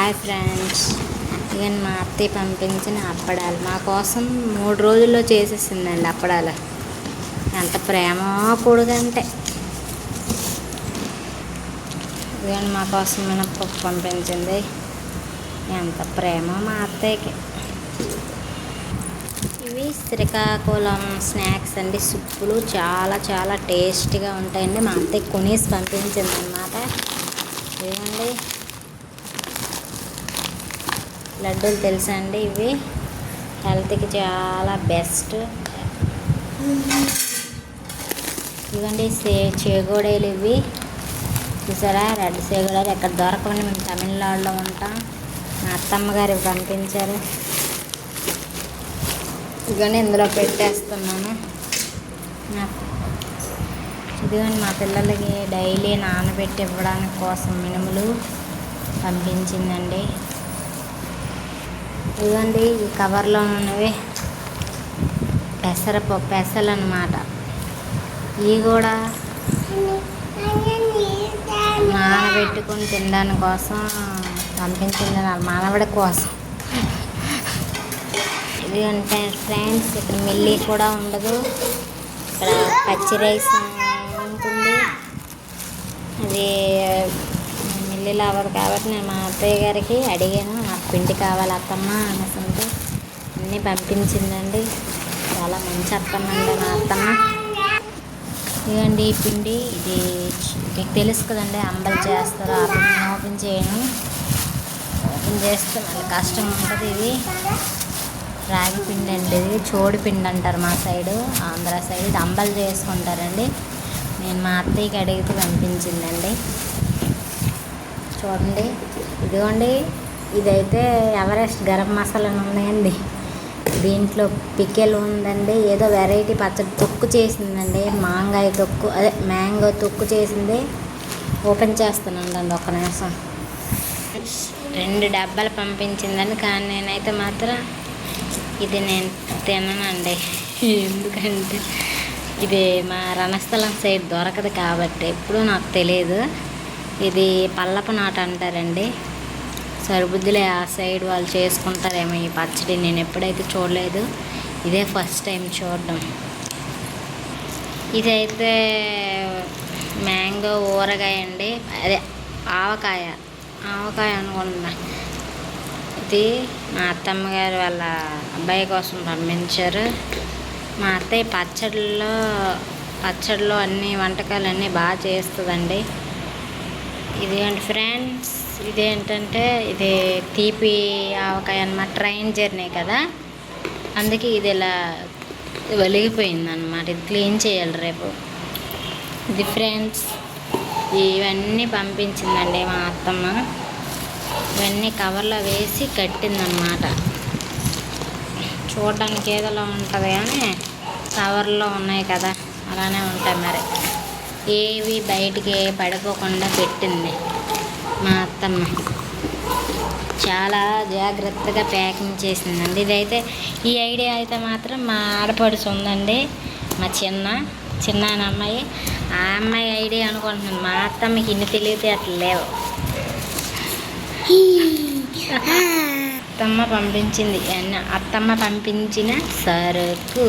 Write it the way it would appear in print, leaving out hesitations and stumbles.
Hi friends, ఇక మా అత్తయ్య పంపించిన అప్పడాలు మా కోసం 3 రోజుల్లో చేసేసిందండి. అప్పడాలు ఎంత ప్రేమ కొడుకంటే ఇవన్నీ మా కోసం మినపప్పు పంపించింది. ఎంత ప్రేమ మా అత్తయ్యకి. ఇవి శ్రీకాకుళం స్నాక్స్ అండి. సుప్పులు చాలా చాలా టేస్టీగా ఉంటాయండి. మా అత్తయ్య కొనేసి పంపించింది అన్నమాట. ఇవ్వండి లడ్డూలు తెలుసా అండి, ఇవి హెల్త్కి చాలా బెస్ట్. ఇవ్వండి చేగోడీలు, ఇవి చూసారా, రెడ్ చేగోడీలు ఎక్కడ దొరకవండి, మేము తమిళనాడులో ఉంటాం. మా అత్తమ్మ గారు పంపించారు. ఇదిగోండి ఇందులో పెట్టేస్తున్నాను. ఇదిగోండి మా పిల్లలకి డైలీ నానబెట్టి ఇవ్వడానికి కోసం మినుములు పంపించిందండి. ఇదిగోండి ఈ కవర్లో ఉన్నవి పెసలు అన్నమాట. ఇవి కూడా నానబెట్టుకుని తినడానికి కోసం పంపించింది, నా మానవుడి కోసం. ఇది అంటే ఫ్రెండ్స్, ఇక్కడ మిల్లీ కూడా ఉండదు, ఇక్కడ పచ్చి రైస్ ఉంటుంది. అది మిల్లీలో అవ్వదు కాబట్టి నేను మా అత్తయ్య గారికి అడిగాను, నాకు పిండి కావాలి అత్తమ్మ అనేసి అన్నీ పంపించిందండి. చాలా మంచి అత్తమ్మ అండి మా అత్తమ్మ. ఇదండి ఈ పిండి, ఇది మీకు తెలుసు కదండి, అంబలి చేస్తారు. ఆ పిండిని ఓపెన్ చేయను, ఓపెన్ చేస్తే మళ్ళీ కష్టం ఉంటుంది. ఇది రాగి పిండి అండి, ఇది చోడి పిండి అంటారు మా సైడు, ఆంధ్ర సైడ్. ఇది అంబలి చేసుకుంటారండి. నేను మా అత్తయ్యకి అడిగితే పంపించిందండి. చూడండి, ఇదిగోండి ఇదైతే ఎవరెస్ట్ గరం మసాలా ఉన్నాయండి. దీంట్లో పికెల్ ఉందండి, ఏదో వెరైటీ పచ్చడి తొక్కు చేసిందండి, మాంగాయ తొక్కు, అదే మ్యాంగో తొక్కు చేసింది. ఓపెన్ చేస్తానండి ఒక్క నిమిషం. 2 డబ్బాలు పంపించిందండి, కానీ నేనైతే మాత్రం ఇది నేను తిననండి. ఎందుకంటే ఇది మా రణస్థలం సైడ్ దొరకదు కాబట్టి ఎప్పుడూ నాకు తెలియదు. ఇది పల్లప నాటు అంటారండి, సరిబుద్ధిలే ఆ సైడ్ వాళ్ళు చేసుకుంటారేమో ఈ పచ్చడి. నేను ఎప్పుడైతే చూడలేదు, ఇదే ఫస్ట్ టైం చూడడం. ఇదైతే మ్యాంగో ఊరగాయ అండి, అదే ఆవకాయ అనుకుంటున్నా. ఇది మా అత్తమ్మ గారు వాళ్ళ అబ్బాయి కోసం పంపించారు. మా అత్తయ్య పచ్చడిలో అన్ని వంటకాలు అన్నీ బాగా చేస్తుందండి. ఇదేంటి ఫ్రెండ్స్, ఇదేంటంటే ఇది తీపి ఆవకాయ అన్నమాట. ట్రైన్ జర్నీ కదా, అందుకే ఇది ఇలా వెలిగిపోయింది అన్నమాట. ఇది క్లీన్ చేయాలి రేపు. ఇది ఫ్రెండ్స్, ఇవన్నీ పంపించిందండి మా అత్తమ్మ. ఇవన్నీ కవర్లో వేసి కట్టిందన్నమాట. చూడడానికి ఏదోలా ఉంటుంది కానీ కవర్లో ఉన్నాయి కదా, అలానే ఉంటాయి. మరి ఏవి బయటికి పడిపోకుండా పెట్టింది మా అత్తమ్మ. చాలా జాగ్రత్తగా ప్యాకింగ్ చేసిందండి. ఇదైతే ఈ ఐడియా అయితే మాత్రం మా ఆడపడుచు ఉందండి, మా చిన్న అమ్మాయి. ఆ అమ్మాయి ఐడియా అనుకుంటున్నాను. మా అత్తమ్మకి ఇన్ని తెలియతే అట్లా లేవు. అత్తమ్మ పంపించింది సరుకు.